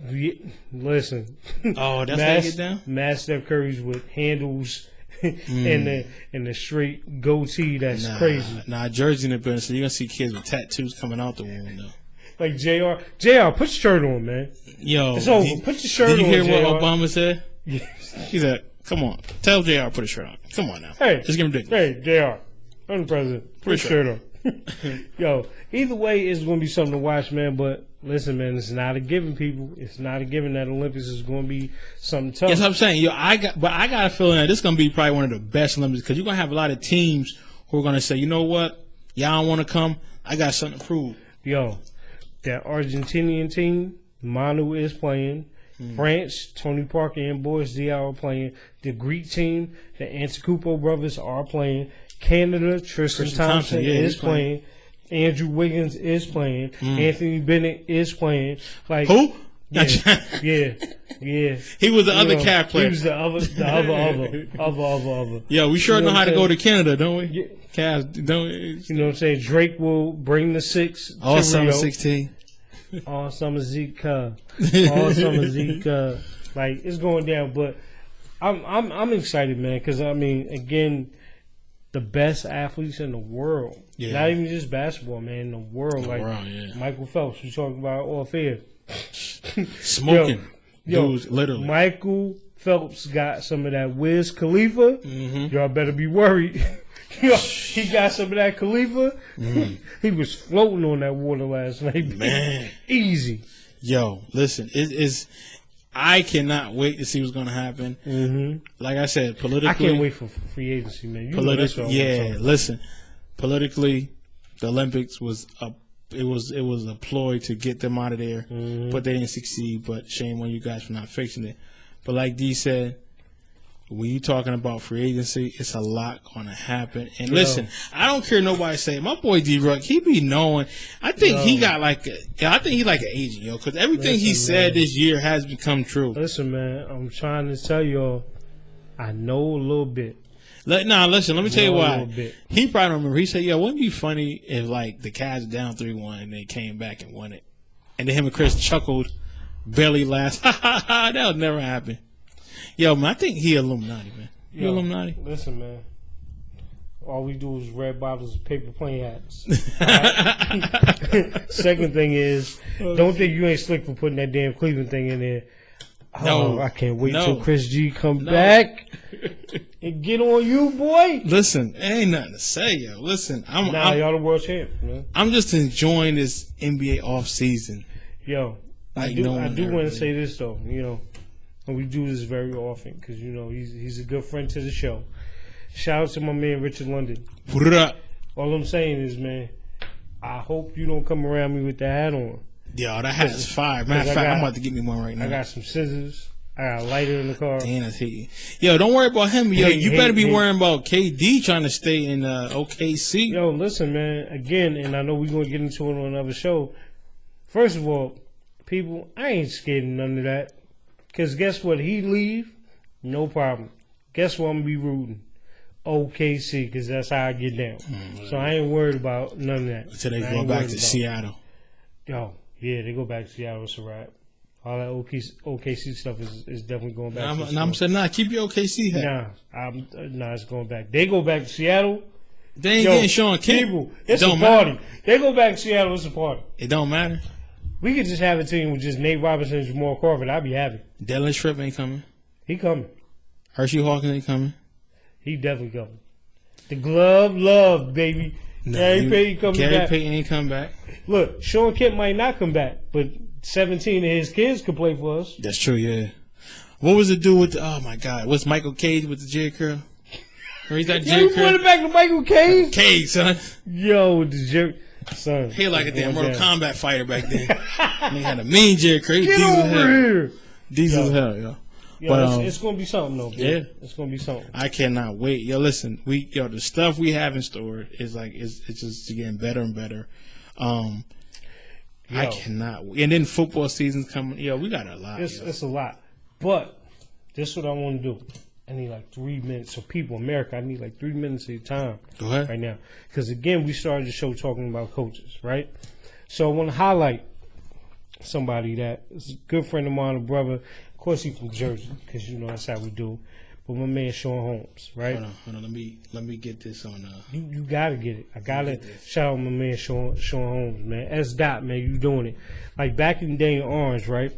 listen. Oh, that's how you get down? Matt Steph Curry's with handles and the straight goatee. That's crazy. Nah, Jersey in the building. So you're going to see kids with tattoos coming out the womb, though. Like JR, put your shirt on, man. Yo. It's over. Put your shirt on, Did you hear JR. what Obama said? He said, come on. Tell JR put his shirt on. Come on now. Hey. Just give him dick. Hey, JR. I'm the president. Put your shirt on. Yo, either way, it's going to be something to watch, man. But listen, man, it's not a given, people. It's not a given that Olympics is going to be something tough. Yes, I'm saying. Yo, I got a feeling that this is going to be probably one of the best Olympics because you're going to have a lot of teams who are going to say, you know what? Y'all don't want to come. I got something to prove. Yo, that Argentinian team, Manu is playing. France, Tony Parker and Boris Diaw are playing. The Greek team, the Antetokounmpo brothers are playing. Canada, Tristan Thompson is playing. Andrew Wiggins is playing. Anthony Bennett is playing. Like, who? Yeah. He was the other Cavs player. He was the other. Yeah, we sure know how to go to Canada, don't we? Yeah. Cavs, don't we? You know what I'm saying? Drake will bring the 6. All summer 16. All summer Zeke. All summer Zeke. Like, it's going down, but I'm excited, man, because I mean, again, the best athletes in the world. Yeah. Not even just basketball, man, in the world. Michael Phelps, we talking about off air. Smoking. Dudes, literally. Michael Phelps got some of that Wiz Khalifa. Mm-hmm. Y'all better be worried. He got some of that Khalifa. Mm. He was floating on that water last night. Man. Easy. Yo, listen, I cannot wait to see what's going to happen. Mm-hmm. Like I said, politically, I can't wait for free agency, man. Listen. Politically, the Olympics was a ploy to get them out of there, but they didn't succeed. But shame on you guys for not fixing it. But like D said, when you talking about free agency, it's a lot going to happen. And listen, I don't care nobody say my boy D-Ruck, he be knowing. I think he got like an agent, because everything he said this year has become true. Listen, man, I'm trying to tell y'all, I know a little bit. Listen, let me tell you why. He probably don't remember. He said, wouldn't it be funny if like the Cavs were down 3-1 and they came back and won it? And then him and Chris chuckled, belly laughed. That would never happen. Yo, man, I think he Illuminati, man. He Illuminati. Listen, man. All we do is red bottles and paper plane hats. Second thing is, don't think you ain't slick for putting that damn Cleveland thing in there. No, I can't wait till Chris G come back and get on you, boy. Listen, ain't nothing to say, yo. Listen, y'all the world champ, man. I'm just enjoying this NBA off season. Yo, I do want to say this though, and we do this very often because he's a good friend to the show. Shout out to my man Richard London. All I'm saying is, man, I hope you don't come around me with that hat on. Yo, that hat is fire. Matter of fact, I'm about to get me one right now. I got some scissors. I got a lighter in the car. Damn, that's hitting. Yo, don't worry about him. Yo, you better be worrying about KD trying to stay in OKC. Yo, listen, man. Again, and I know we're going to get into it on another show. First of all, people, I ain't scared of none of that. Because guess what? He leave, no problem. Guess what I'm going to be rooting? OKC, because that's how I get down. So I ain't worried about none of that. So they go back to Seattle. Yo. Yeah, they go back to Seattle. It's a wrap. All that OKC stuff is definitely going back. I'm saying, keep your OKC hat. Nah, it's going back. They go back to Seattle. They ain't getting Sean Kemp. People, it's a party. They go back to Seattle. It's a party. It don't matter. We could just have a team with just Nate Robinson and Jamal Crawford. I'd be happy. Dylan Tripp ain't coming. He coming. Hershey Hawkins ain't coming. He definitely coming. The glove love, baby. No, Gary Payton ain't coming back. Look, Sean Kemp might not come back, but 17 of his kids could play for us. That's true, yeah. What was the dude with oh my God, what's Michael Cage with the J curl? Or he's that J curl? You running back to Michael Cage? Cage, son. Yo, the J son. He like a damn Mortal Kombat fighter back then. He had a mean J curl. Get over here. Diesel as hell, yo. Yo, but, it's gonna be something though. Bro. Yeah, it's gonna be something. I cannot wait. Yo, listen, the stuff we have in store is like it's just getting better and better. I cannot. And then football season's coming. Yo, we got a lot. It's a lot. But this is what I want to do. I need like 3 minutes. So people, America, I need like 3 minutes of your time. Go ahead. Right now, because again, we started the show talking about coaches, right? So I want to highlight somebody that is a good friend of mine, a brother. Of course, he's from Jersey, because that's how we do. But my man Sean Holmes, right? Hold on. Let me get this on. You gotta get it. I gotta shout out my man Sean Holmes, man. S. Dot, man, you doing it. Like back in the day in Orange, right?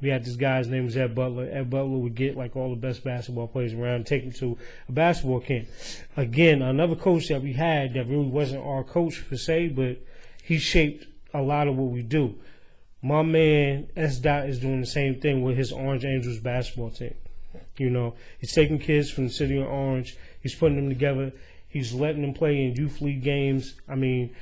We had this guy's name was Ed Butler. Ed Butler would get like all the best basketball players around and take them to a basketball camp. Again, another coach that we had that really wasn't our coach per se, but he shaped a lot of what we do. My man S. Dot is doing the same thing with his Orange Angels basketball team. He's taking kids from the city of Orange. He's putting them together. He's letting them play in youth league games. I mean,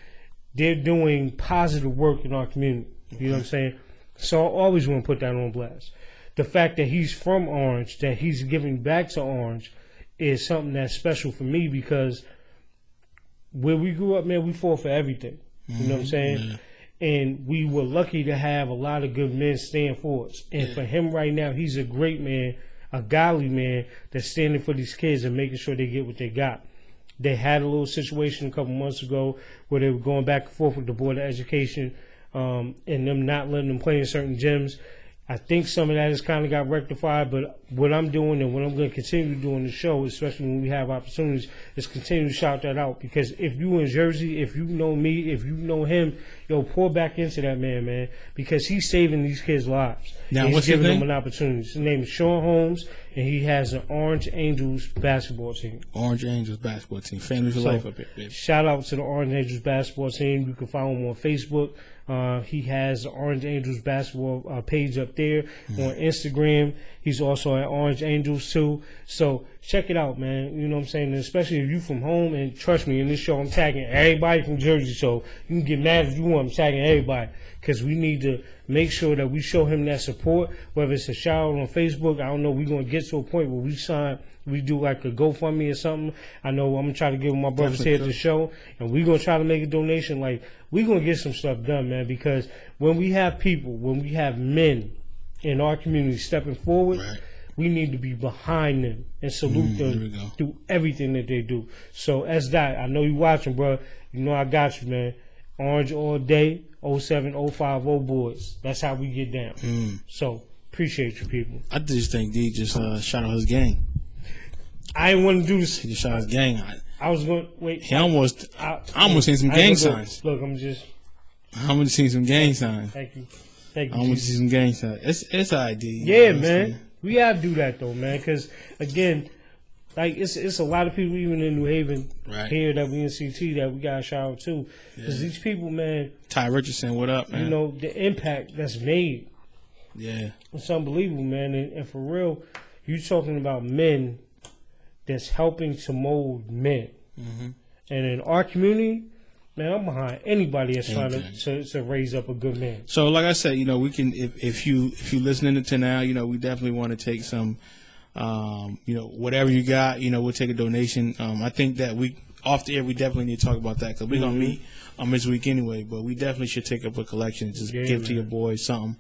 they're doing positive work in our community. You know what I'm saying? So I always want to put that on blast. The fact that he's from Orange, that he's giving back to Orange, is something that's special for me because where we grew up, man, we fought for everything. You know what I'm saying? And we were lucky to have a lot of good men stand for us. And for him right now, he's a great man, a godly man that's standing for these kids and making sure they get what they got. They had a little situation a couple months ago where they were going back and forth with the Board of Education and them not letting them play in certain gyms. I think some of that has kind of got rectified, but what I'm doing and what I'm going to continue to do on the show, especially when we have opportunities, is continue to shout that out. Because if you in Jersey, if you know me, if you know him, yo, pour back into that man, because he's saving these kids' lives. Now, he's what's giving his name? them an opportunity. His name is Sean Holmes, and he has an Orange Angels basketball team. Orange Angels basketball team. Family for life up here, baby. Shout out to the Orange Angels basketball team. You can follow him on Facebook. He has the Orange Angels basketball page up there on Instagram. He's also at Orange Angels too. So check it out, man. You know what I'm saying? And especially if you from home, and trust me, in this show I'm tagging everybody from Jersey. So you can get mad if you want. I'm tagging everybody because we need to make sure that we show him that support. Whether it's a shout out on Facebook, I don't know. We're gonna get to a point where we do like a GoFundMe or something. I know I'm gonna try to give my brothers here at the show, and we're gonna try to make a donation. Like, we're gonna get some stuff done, man, because when we have people, when we have men in our community stepping forward, we need to be behind them and salute them through everything that they do. So, as that, I know you watching, bro. You know I got you, man. Orange all day, 07050 boys. That's how we get down. So, appreciate you, people. I just think D just shot out his gang. I didn't want to do this. He just shot his gang. I was going to wait. I almost seen some gang signs. Look, I'm just. I almost seen some gang signs. Thank you. I almost see some gang signs. It's an idea. Yeah, man. We gotta do that though, man. Because again, like it's a lot of people even in New Haven here that we in CT that we gotta shout out to. Because these people, man. Ty Richardson, what up, man? You know the impact that's made. Yeah, it's unbelievable, man. And for real, you talking about men that's helping to mold men. And in our community, man, I'm behind anybody that's trying to raise up a good man. So, like I said, you know, we can if you listening to now, you know, we definitely want to take some, you know, whatever you got, you know, we'll take a donation. I think that off the air, we definitely need to talk about that because we're gonna meet this week anyway. But we definitely should take up a collection and just give to your boys something.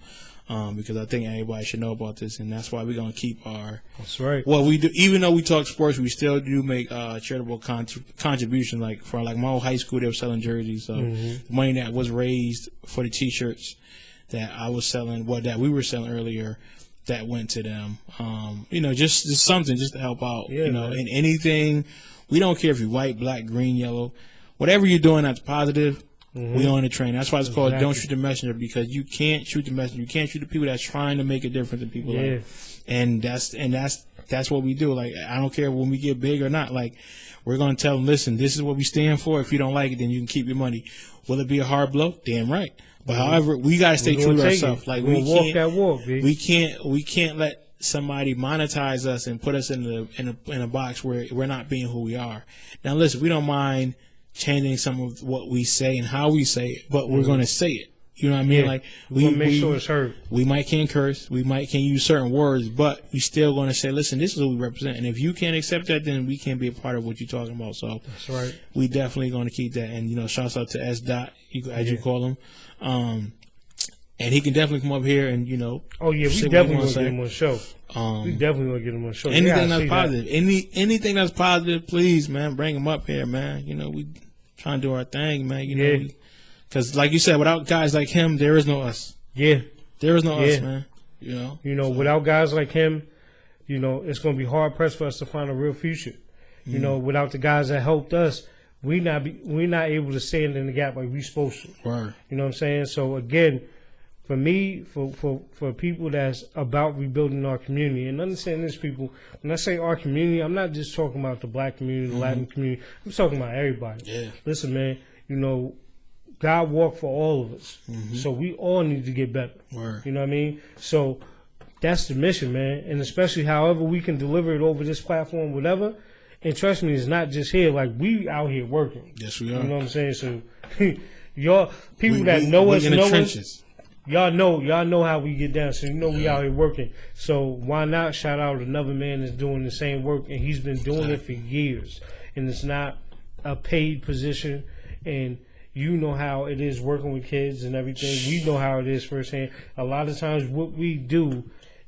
Because I think everybody should know about this, and that's why we're gonna keep our. That's right. Well, we do, even though we talk sports, we still do make charitable contributions. Like for my whole high school, they were selling jerseys, so the money that was raised for the T-shirts that I was selling, that we were selling earlier, that went to them. You know, just something just to help out. Yeah, you know, man. in anything, we don't care if you're white, black, green, yellow, whatever you're doing that's positive. We on the train. That's why it's called Don't Shoot the Messenger, because you can't shoot the messenger. You can't shoot the people that's trying to make a difference in people's life. And that's what we do. Like, I don't care when we get big or not. Like, we're gonna tell them, listen, this is what we stand for. If you don't like it, then you can keep your money. Will it be a hard blow? Damn right. But however, we gotta stay true to ourselves. Like, we can't walk that walk, B. We can't let somebody monetize us and put us in a box where we're not being who we are. Now, listen, we don't mind changing some of what we say and how we say it, but we're going to say it. You know what I mean? Like we make sure it's heard. We might can't curse, we might can't use certain words, but we still going to say, listen, this is what we represent. And if you can't accept that, then we can't be a part of what you're talking about. So that's right. We definitely going to keep that. And you know, shouts out to S. Dot, as you call him. And he can definitely come up here and, you know. Oh yeah, we definitely going to get him on the show. We definitely going to get him on the show. Anything that's positive, anything that's positive, please, man, bring him up here, man. You know, we trying to do our thing, man. You know, because like you said, without guys like him, there is no us. Yeah, there is no us, man. You know, without guys like him, you know, it's going to be hard pressed for us to find a real future. You know, without the guys that helped us, we're not able to stand in the gap like we supposed to. Right. You know what I'm saying? So again, for me, for people that's about rebuilding our community, and understand this, people, when I say our community, I'm not just talking about the black community, the Latin community. I'm talking about everybody. Yeah. Listen, man, you know, God walked for all of us. So we all need to get better. Word. You know what I mean? So that's the mission, man. And especially however we can deliver it over this platform, whatever. And trust me, it's not just here. Like, we out here working. Yes, we are. You know what I'm saying? So y'all, people that know us, know us. Y'all know how we get down, so you know we out here working. So why not shout out another man that's doing the same work, and he's been doing it for years, and it's not a paid position. And You know how it is working with kids and everything. You know how it is firsthand. A lot of times what we do,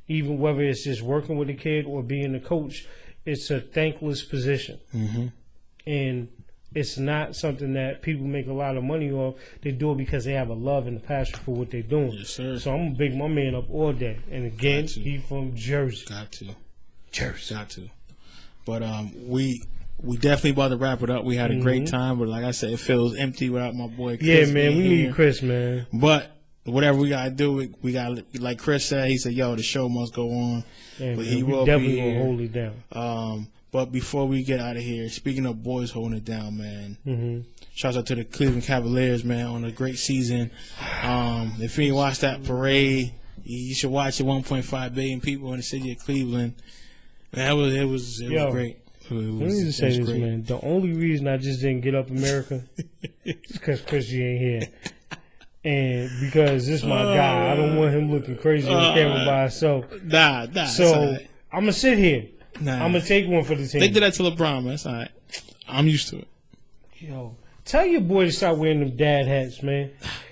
even whether it's just working with a kid or being a coach, it's a thankless position. Mm-hmm. And it's not something that people make a lot of money off. They do it because they have a love and a passion for what they're doing. Yes, sir. So I'm going to big my man up all day. And again, he from Jersey. Got to. Jersey. Got to. But we definitely about to wrap it up. We had a great time, but like I said, it feels empty without my boy Chris. Yeah, man, we need Chris, man. But whatever we gotta do, we got, like Chris said. He said, "Yo, the show must go on." Yeah, but man, he we will definitely be here. gonna hold it down. But before we get out of here, speaking of boys holding it down, man, shouts out to the Cleveland Cavaliers, man, on a great season. If you ain't watched that parade, you should watch it. 1.5 billion people in the city of Cleveland. Man, it was great. Let me just say this, man. The only reason I just didn't get up America is because Chrissy ain't here. And because this is my guy, I don't want him looking crazy on camera by himself. Nah. So I'm going to sit here. Nah. I'm going to take one for the team. They did that to LeBron, man. That's all right. I'm used to it. Yo, tell your boy to stop wearing them dad hats, man.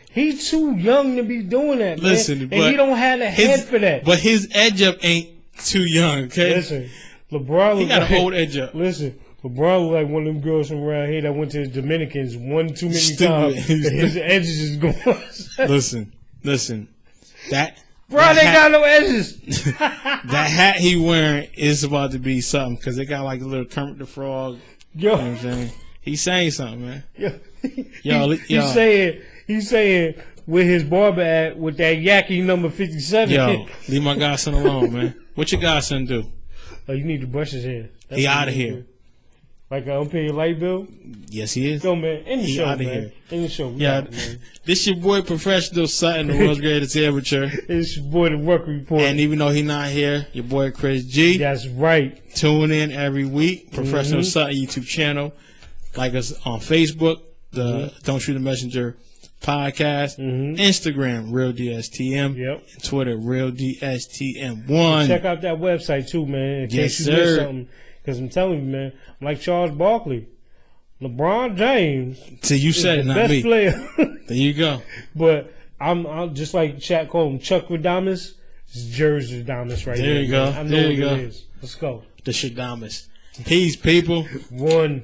He's too young to be doing that, man. Listen, and he don't have the head for that. But his edge up ain't too young, okay? Listen, LeBron he got an old edge up. Listen, LeBron was like one of them girls from around here that went to the Dominicans one too many times. His edges is going. Listen. Bro, they got no edges. That hat he wearing is about to be something because it got like a little Kermit the Frog. Yo. You know what I'm saying? He's saying something, man. He's saying with his barber at with that Yaki number 57. Yo, leave my godson alone, man. What your godson do? Oh, you need to brush his hair. That's he out of here. Like I don't pay your light bill? Yes, he is. Go, man. In the show, man. Here. In the show. Yeah. This your boy, Professional Sutton, the world's greatest amateur. It's your boy, The Work Report. And even though he's not here, your boy, Chris G. That's right. Tune in every week. Professional Sutton YouTube channel. Like us on Facebook, the Don't Shoot the Messenger podcast. Instagram, Ryan-DSTM. Yep. And Twitter, Ryan-DSTM1. Check out that website, too, man. In yes, case you missed something. Because I'm telling you, man, I'm like Charles Barkley. LeBron James. So you said it, not best me. Player. There you go. But I'm just like Shaq called him Chuck Radamus. It's Jersey Radamus right there. There you go. I know there what you go. it is. Let's go. The Shadamus. Peace, people. One.